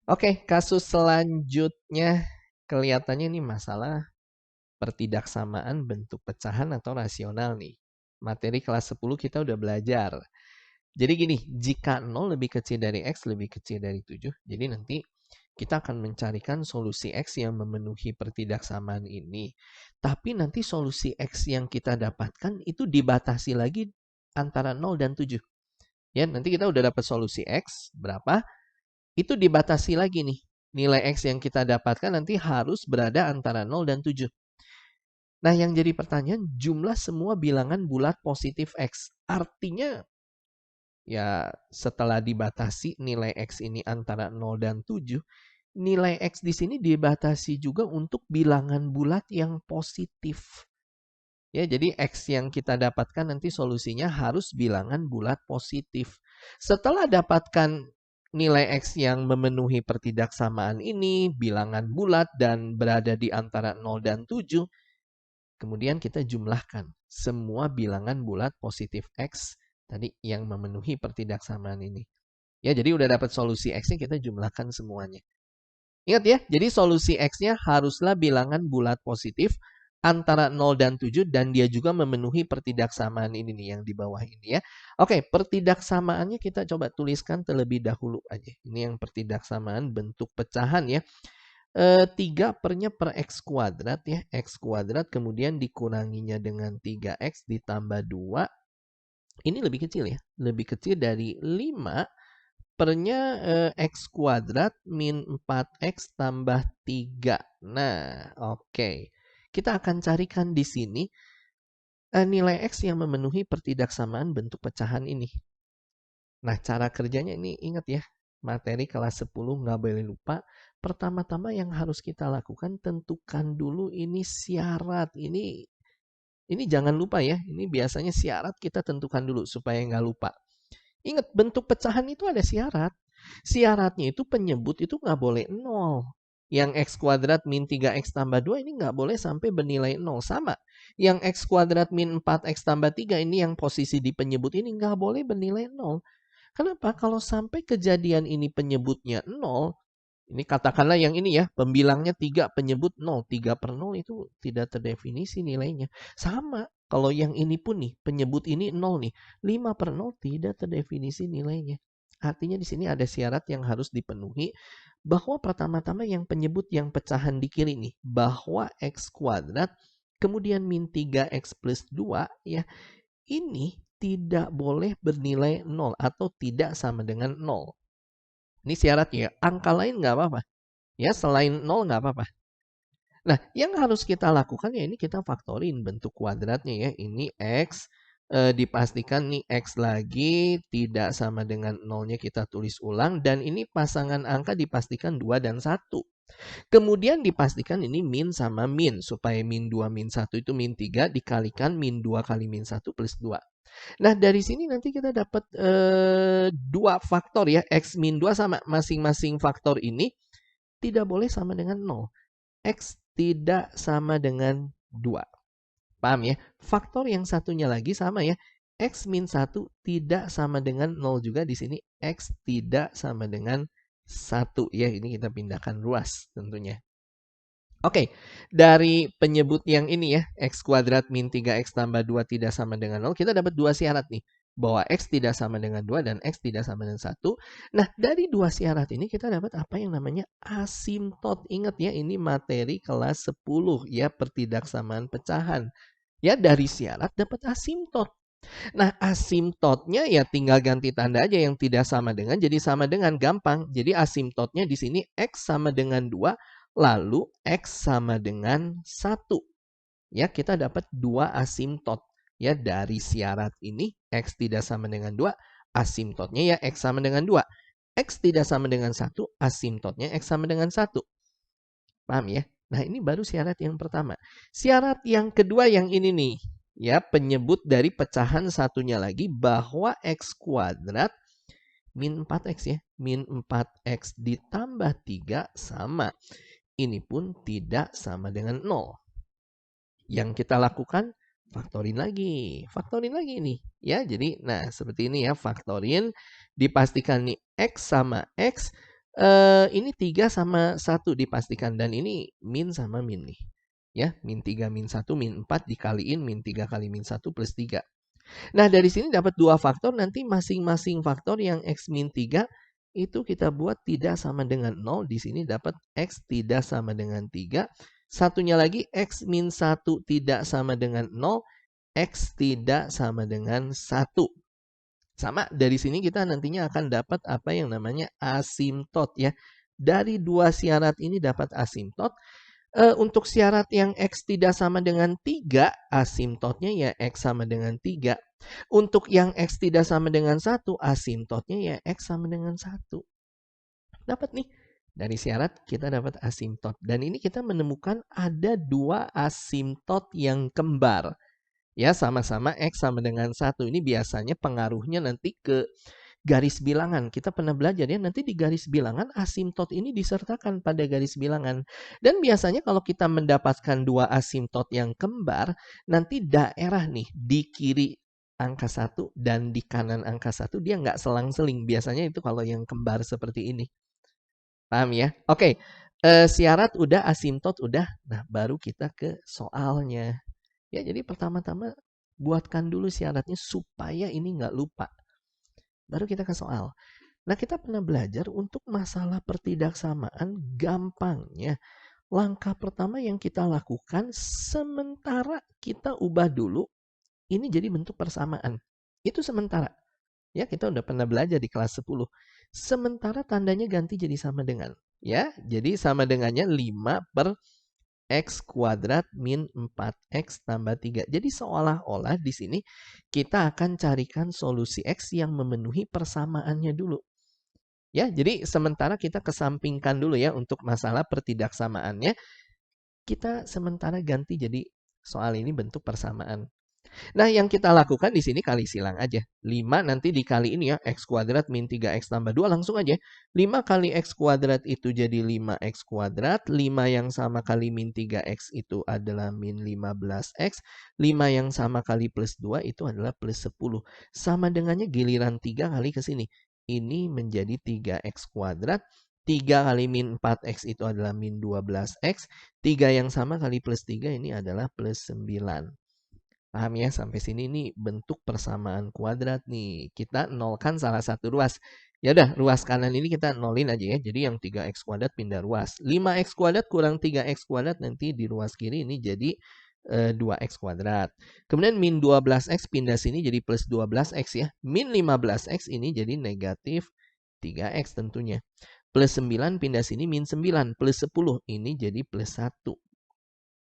Oke, kasus selanjutnya kelihatannya ini masalah pertidaksamaan bentuk pecahan atau rasional nih. Materi kelas 10 kita udah belajar. Jadi gini, jika 0 lebih kecil dari X lebih kecil dari 7, jadi nanti kita akan mencarikan solusi X yang memenuhi pertidaksamaan ini. Tapi nanti solusi X yang kita dapatkan itu dibatasi lagi antara 0 dan 7. Ya, nanti kita udah dapat solusi X berapa, itu dibatasi lagi nih. Nilai X yang kita dapatkan nanti harus berada antara 0 dan 7. Nah, yang jadi pertanyaan, jumlah semua bilangan bulat positif X. Artinya, ya setelah dibatasi nilai X ini antara 0 dan 7, nilai X di sini dibatasi juga untuk bilangan bulat yang positif. Ya, jadi X yang kita dapatkan nanti solusinya harus bilangan bulat positif. Setelah dapatkan nilai X yang memenuhi pertidaksamaan ini, bilangan bulat dan berada di antara 0 dan 7, kemudian kita jumlahkan semua bilangan bulat positif X tadi yang memenuhi pertidaksamaan ini. Ya, jadi udah dapat solusi X-nya, kita jumlahkan semuanya. Ingat ya, jadi solusi X-nya haruslah bilangan bulat positif antara 0 dan 7 dan dia juga memenuhi pertidaksamaan ini nih yang di bawah ini ya. Oke, pertidaksamaannya kita coba tuliskan terlebih dahulu aja. Ini yang pertidaksamaan bentuk pecahan ya. 3 per-nya per X kuadrat ya. X kuadrat kemudian dikuranginya dengan 3X ditambah 2. Ini lebih kecil ya. Lebih kecil dari 5 per-nya X kuadrat min 4X tambah 3. Nah, oke. Kita akan carikan di sini nilai X yang memenuhi pertidaksamaan bentuk pecahan ini. Nah, cara kerjanya ini ingat ya. Materi kelas 10 nggak boleh lupa. Pertama-tama yang harus kita lakukan, tentukan dulu ini syarat. Ini jangan lupa ya. Ini biasanya syarat kita tentukan dulu supaya nggak lupa. Ingat, bentuk pecahan itu ada syarat. Syaratnya itu penyebut itu nggak boleh 0. Yang X kuadrat min 3X tambah 2 ini nggak boleh sampai bernilai 0. Sama. Yang X kuadrat min 4X tambah 3 ini yang posisi di penyebut ini nggak boleh bernilai 0. Kenapa? Kalau sampai kejadian ini penyebutnya 0, ini katakanlah yang ini ya, pembilangnya 3, penyebut 0. 3 per 0 itu tidak terdefinisi nilainya. Sama, kalau yang ini pun nih, penyebut ini 0 nih. 5 per 0 tidak terdefinisi nilainya. Artinya di sini ada syarat yang harus dipenuhi, bahwa pertama-tama yang penyebut yang pecahan di kiri nih, bahwa X kuadrat, kemudian min 3X plus 2, ya, ini tidak boleh bernilai 0 atau tidak sama dengan 0. Ini syaratnya. Angka lain nggak apa-apa. Ya, selain 0 nggak apa-apa. Nah, yang harus kita lakukan ya ini kita faktorin bentuk kuadratnya ya. Ini X, dipastikan nih X lagi tidak sama dengan 0-nya kita tulis ulang. Dan ini pasangan angka dipastikan 2 dan 1. Kemudian dipastikan ini min sama min. Supaya min 2 min 1 itu min 3 dikalikan min 2 kali min 1 plus 2. Nah, dari sini nanti kita dapat 2 faktor ya. X min 2 sama masing-masing faktor ini tidak boleh sama dengan 0. X tidak sama dengan 2. Paham ya? Faktor yang satunya lagi sama ya. X min 1 tidak sama dengan 0 juga di sini. X tidak sama dengan 1 ya. Ini kita pindahkan ruas tentunya. Oke, dari penyebut yang ini ya, X kuadrat min 3X tambah 2 tidak sama dengan 0, kita dapat 2 syarat nih. Bahwa X tidak sama dengan 2 dan X tidak sama dengan 1. Nah, dari 2 syarat ini kita dapat apa yang namanya asimtot. Ingat ya, ini materi kelas 10 ya, pertidaksamaan pecahan. Ya, dari syarat dapat asimtot. Nah, asimtotnya ya tinggal ganti tanda aja yang tidak sama dengan jadi sama dengan, gampang. Jadi asimtotnya di sini X sama dengan 2, lalu X sama dengan 1. Ya, kita dapat 2 asimtot. Ya, dari syarat ini X tidak sama dengan 2, asimtotnya ya X sama dengan 2. X tidak sama dengan 1, asimtotnya X sama dengan 1. Paham ya? Nah, ini baru syarat yang pertama. Syarat yang kedua yang ini nih. Ya, penyebut dari pecahan satunya lagi bahwa X kuadrat min 4X ya. Min 4X ditambah 3 sama. Ini pun tidak sama dengan 0. Yang kita lakukan, faktorin lagi. Faktorin lagi nih. Ya, jadi nah seperti ini ya, faktorin. Dipastikan nih X sama X. ini 3 sama 1 dipastikan dan ini min sama min nih. Ya, min 3 min 1 min 4 dikaliin min 3 kali min 1 plus 3. Nah, dari sini dapat 2 faktor, nanti masing-masing faktor yang X min 3 itu kita buat tidak sama dengan 0. Di sini dapat X tidak sama dengan 3. Satunya lagi X min 1 tidak sama dengan 0. X tidak sama dengan 1. Sama, dari sini kita nantinya akan dapat apa yang namanya asimtot ya. Dari dua syarat ini dapat asimtot. Untuk syarat yang X tidak sama dengan 3, asimtotnya ya X sama dengan 3. Untuk yang X tidak sama dengan 1, asimtotnya ya X sama dengan 1. Dapat nih. Dari syarat kita dapat asimtot. Dan ini kita menemukan ada 2 asimtot yang kembar. Ya, sama-sama X sama dengan 1. Ini biasanya pengaruhnya nanti ke garis bilangan. Kita pernah belajar ya, nanti di garis bilangan asimtot ini disertakan pada garis bilangan. Dan biasanya kalau kita mendapatkan 2 asimtot yang kembar, nanti daerah nih di kiri angka 1 dan di kanan angka 1 dia nggak selang-seling. Biasanya itu kalau yang kembar seperti ini. Paham ya? Oke, syarat udah, asimtot udah. Nah, baru kita ke soalnya. Ya, jadi pertama-tama buatkan dulu syaratnya supaya ini nggak lupa. Baru kita ke soal. Nah, kita pernah belajar untuk masalah pertidaksamaan gampangnya. Langkah pertama yang kita lakukan sementara kita ubah dulu ini jadi bentuk persamaan. Itu sementara. Ya, kita udah pernah belajar di kelas 10. Sementara tandanya ganti jadi sama dengan. Ya, jadi sama dengannya 5 per X kuadrat min 4X tambah 3. Jadi seolah-olah di sini kita akan carikan solusi X yang memenuhi persamaannya dulu. Ya, jadi sementara kita kesampingkan dulu ya untuk masalah pertidaksamaannya. Kita sementara ganti jadi soal ini bentuk persamaan. Nah, yang kita lakukan di sini kali silang aja. 5 nanti dikali ini ya, X kuadrat min 3X tambah 2, langsung aja. 5 kali X kuadrat itu jadi 5X kuadrat. 5 yang sama kali min 3X itu adalah min 15X. 5 yang sama kali plus 2 itu adalah plus 10. Sama dengannya giliran 3 kali ke sini. Ini menjadi 3X kuadrat. 3 kali min 4X itu adalah min 12X. 3 yang sama kali plus 3 ini adalah plus 9. Paham ya? Sampai sini ini bentuk persamaan kuadrat nih. Kita nolkan salah satu ruas. Ya udah, ruas kanan ini kita nolin aja ya. Jadi yang 3X kuadrat pindah ruas. 5X kuadrat kurang 3X kuadrat nanti di ruas kiri ini jadi 2X kuadrat. Kemudian min 12X pindah sini jadi plus 12X ya. Min 15X ini jadi negatif 3X tentunya. Plus 9 pindah sini min 9. Plus 10 ini jadi plus 1.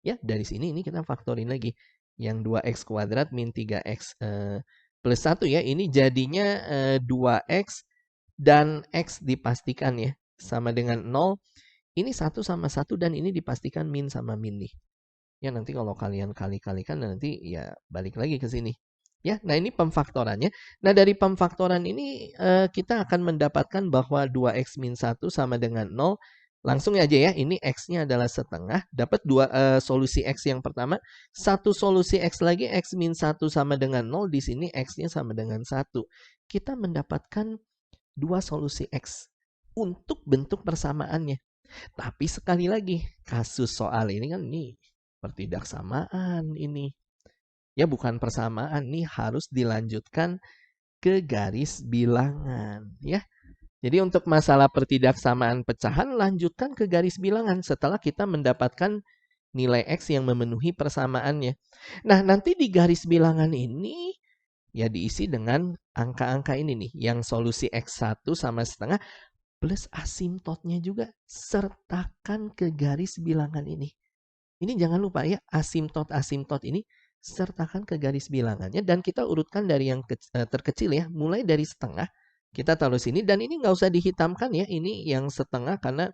Ya, dari sini ini kita faktorin lagi. Yang 2X kuadrat min 3X plus 1 ya. Ini jadinya 2X dan X dipastikan ya. Sama dengan 0. Ini 1 sama 1 dan ini dipastikan min sama min nih. Ya, nanti kalau kalian kali-kalikan nanti ya balik lagi ke sini. Ya, nah ini pemfaktorannya. Nah, dari pemfaktoran ini kita akan mendapatkan bahwa 2X min 1 sama dengan 0. Langsung aja ya, ini X-nya adalah setengah. Dapat solusi X yang pertama. Satu solusi X lagi, X min 1 sama dengan 0. Di sini X-nya sama dengan 1. Kita mendapatkan 2 solusi X untuk bentuk persamaannya. Tapi sekali lagi, kasus soal ini kan ini pertidaksamaan ini. Ya, bukan persamaan, nih harus dilanjutkan ke garis bilangan. Ya. Jadi untuk masalah pertidaksamaan pecahan, lanjutkan ke garis bilangan setelah kita mendapatkan nilai X yang memenuhi persamaannya. Nah, nanti di garis bilangan ini ya diisi dengan angka-angka ini nih. Yang solusi X1 sama setengah plus asimtotnya juga. Sertakan ke garis bilangan ini. Ini jangan lupa ya, asimtot-asimtot ini sertakan ke garis bilangannya. Dan kita urutkan dari yang terkecil ya, mulai dari setengah. Kita taruh sini dan ini nggak usah dihitamkan ya. Ini yang setengah karena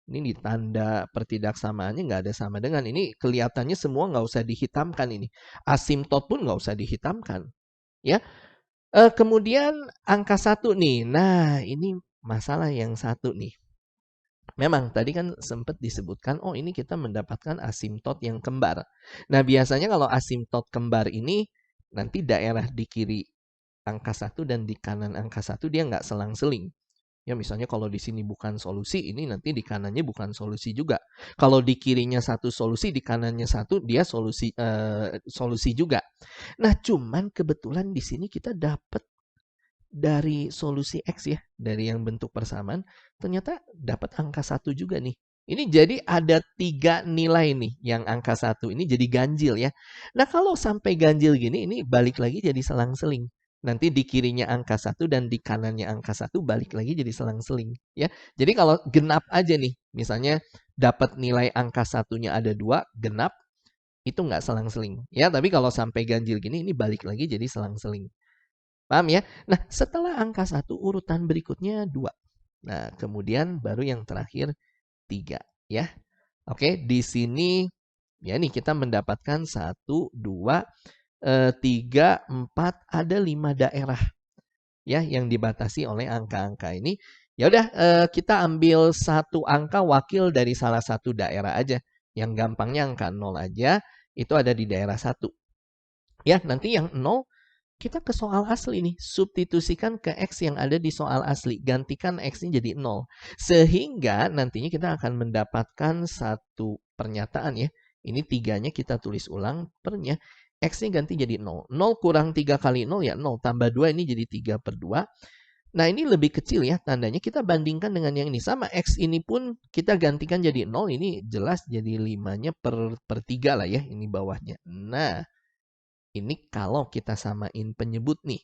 ini di tanda pertidaksamaannya nggak ada sama dengan. Ini kelihatannya semua nggak usah dihitamkan ini. Asimtot pun nggak usah dihitamkan. Ya. Kemudian angka 1 nih. Nah, ini masalah yang 1 nih. Memang tadi kan sempat disebutkan, oh ini kita mendapatkan asimtot yang kembar. Nah, biasanya kalau asimtot kembar ini nanti daerah di kiri angka 1 dan di kanan angka 1 dia nggak selang-seling. Ya misalnya kalau di sini bukan solusi, ini nanti di kanannya bukan solusi juga. Kalau di kirinya satu solusi, di kanannya satu, dia solusi juga. Nah, cuman kebetulan di sini kita dapat dari solusi X ya, dari yang bentuk persamaan, ternyata dapat angka 1 juga nih. Ini jadi ada 3 nilai nih yang angka 1. Ini jadi ganjil ya. Nah, kalau sampai ganjil gini, ini balik lagi jadi selang-seling. Nanti di kirinya angka 1 dan di kanannya angka 1 balik lagi jadi selang-seling ya. Jadi kalau genap aja nih, misalnya dapat nilai angka 1-nya ada 2, genap, itu nggak selang-seling ya. Tapi kalau sampai ganjil gini, ini balik lagi jadi selang-seling. Paham ya? Nah, setelah angka 1, urutan berikutnya 2. Nah, kemudian baru yang terakhir 3 ya. Oke, di sini ya nih kita mendapatkan 1, 2, 3, 4, ada 5 daerah ya yang dibatasi oleh angka-angka ini. Ya udah, kita ambil satu angka wakil dari salah satu daerah aja. Yang gampangnya angka 0 aja, itu ada di daerah 1. Ya, nanti yang 0 kita ke soal asli nih, substitusikan ke X yang ada di soal asli. Gantikan X-nya jadi 0. Sehingga nantinya kita akan mendapatkan satu pernyataan ya. Ini 3-nya kita tulis ulang pernya. X-nya ganti jadi 0. 0 kurang 3 kali 0 ya 0. Tambah 2 ini jadi 3/2. Nah ini lebih kecil ya tandanya. Kita bandingkan dengan yang ini. Sama X ini pun kita gantikan jadi 0. Ini jelas jadi 5-nya per 3 lah ya. Ini bawahnya. Nah. Ini kalau kita samain penyebut nih.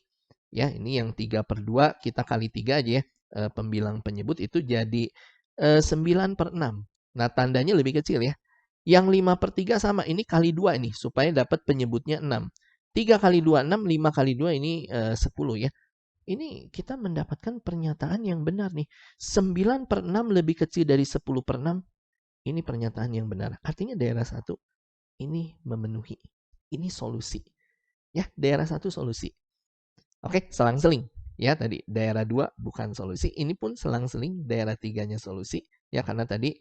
Ya, ini yang 3/2 kita kali 3 aja ya. Pembilang penyebut itu jadi 9/6. Nah, tandanya lebih kecil ya. Yang 5/3 sama ini kali 2 ini supaya dapat penyebutnya 6. 3 kali 2 6, 5 kali 2 ini 10 ya. Ini kita mendapatkan pernyataan yang benar nih. 9/6 lebih kecil dari 10/6. Ini pernyataan yang benar. Artinya daerah 1 ini memenuhi. Ini solusi. Ya, daerah 1 solusi. Oke, selang-seling. Ya, tadi daerah 2 bukan solusi. Ini pun selang-seling, daerah 3-nya solusi. Ya, karena tadi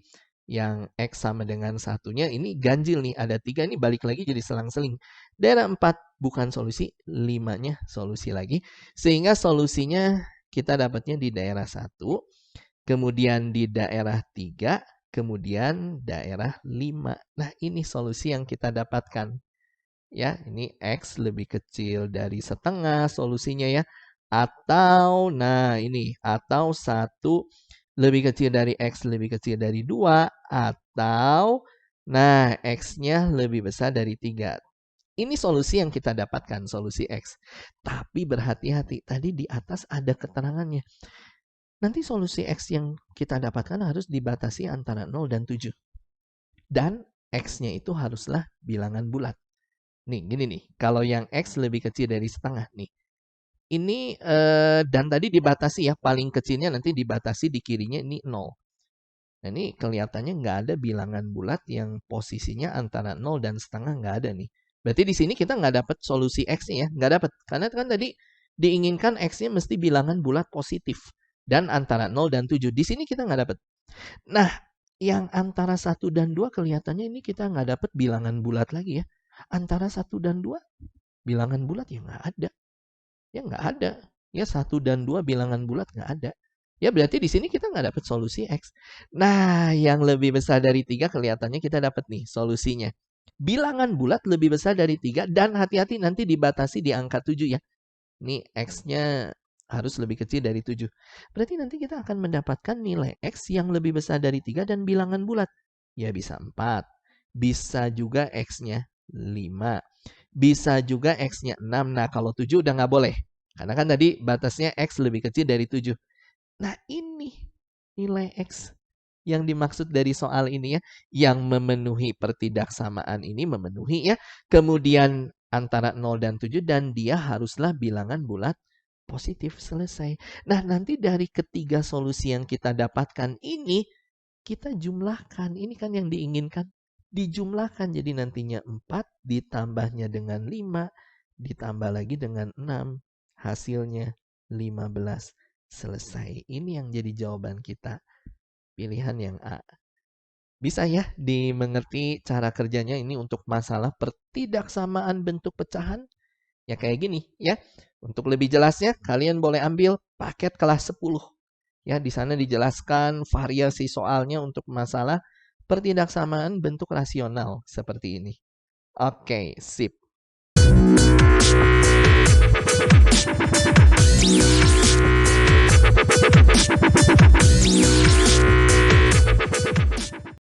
yang X sama dengan 1-nya ini ganjil nih. Ada 3, ini balik lagi jadi selang-seling. Daerah 4 bukan solusi, 5-nya solusi lagi. Sehingga solusinya kita dapatnya di daerah 1, kemudian di daerah 3, kemudian daerah 5. Nah, ini solusi yang kita dapatkan. Ya, ini X lebih kecil dari setengah solusinya ya. Atau, nah ini, atau 1 lebih kecil dari X lebih kecil dari 2. Atau, nah X-nya lebih besar dari 3. Ini solusi yang kita dapatkan, solusi X. Tapi berhati-hati, tadi di atas ada keterangannya. Nanti solusi X yang kita dapatkan harus dibatasi antara 0 dan 7. Dan X-nya itu haruslah bilangan bulat. Nih, gini nih. Kalau yang X lebih kecil dari setengah nih. Ini, dan tadi dibatasi ya. Paling kecilnya nanti dibatasi di kirinya ini 0. Nah, ini kelihatannya nggak ada bilangan bulat yang posisinya antara 0 dan setengah nggak ada nih. Berarti di sini kita nggak dapat solusi X-nya ya. Nggak dapat. Karena kan tadi diinginkan X-nya mesti bilangan bulat positif. Dan antara 0 dan 7. Di sini kita nggak dapat. Nah, yang antara 1 dan 2 kelihatannya ini kita nggak dapat bilangan bulat lagi ya. Antara 1 dan 2 bilangan bulat ya nggak ada. Ya nggak ada. Ya 1 dan 2 bilangan bulat nggak ada. Ya berarti di sini kita nggak dapat solusi X. Nah, yang lebih besar dari 3 kelihatannya kita dapat nih solusinya. Bilangan bulat lebih besar dari 3 dan hati-hati nanti dibatasi di angka 7 ya. Ini X-nya harus lebih kecil dari 7. Berarti nanti kita akan mendapatkan nilai X yang lebih besar dari 3 dan bilangan bulat. Ya bisa 4. Bisa juga X-nya 5. Bisa juga X-nya 6. Nah, kalau 7 udah nggak boleh. Karena kan tadi batasnya X lebih kecil dari 7. Nah, ini nilai X yang dimaksud dari soal ini ya. Yang memenuhi pertidaksamaan ini memenuhi ya. Kemudian antara 0 dan 7 dan dia haruslah bilangan bulat positif. Selesai. Nah, nanti dari ketiga solusi yang kita dapatkan ini, kita jumlahkan. Ini kan yang diinginkan. Dijumlahkan jadi nantinya 4 ditambahnya dengan 5 ditambah lagi dengan 6 hasilnya 15. Selesai. Ini yang jadi jawaban kita. Pilihan yang A. Bisa ya dimengerti cara kerjanya ini untuk masalah pertidaksamaan bentuk pecahan? Ya kayak gini ya. Untuk lebih jelasnya kalian boleh ambil paket kelas 10. Ya, di sana dijelaskan variasi soalnya untuk masalah pertidaksamaan bentuk rasional seperti ini. Oke, sip.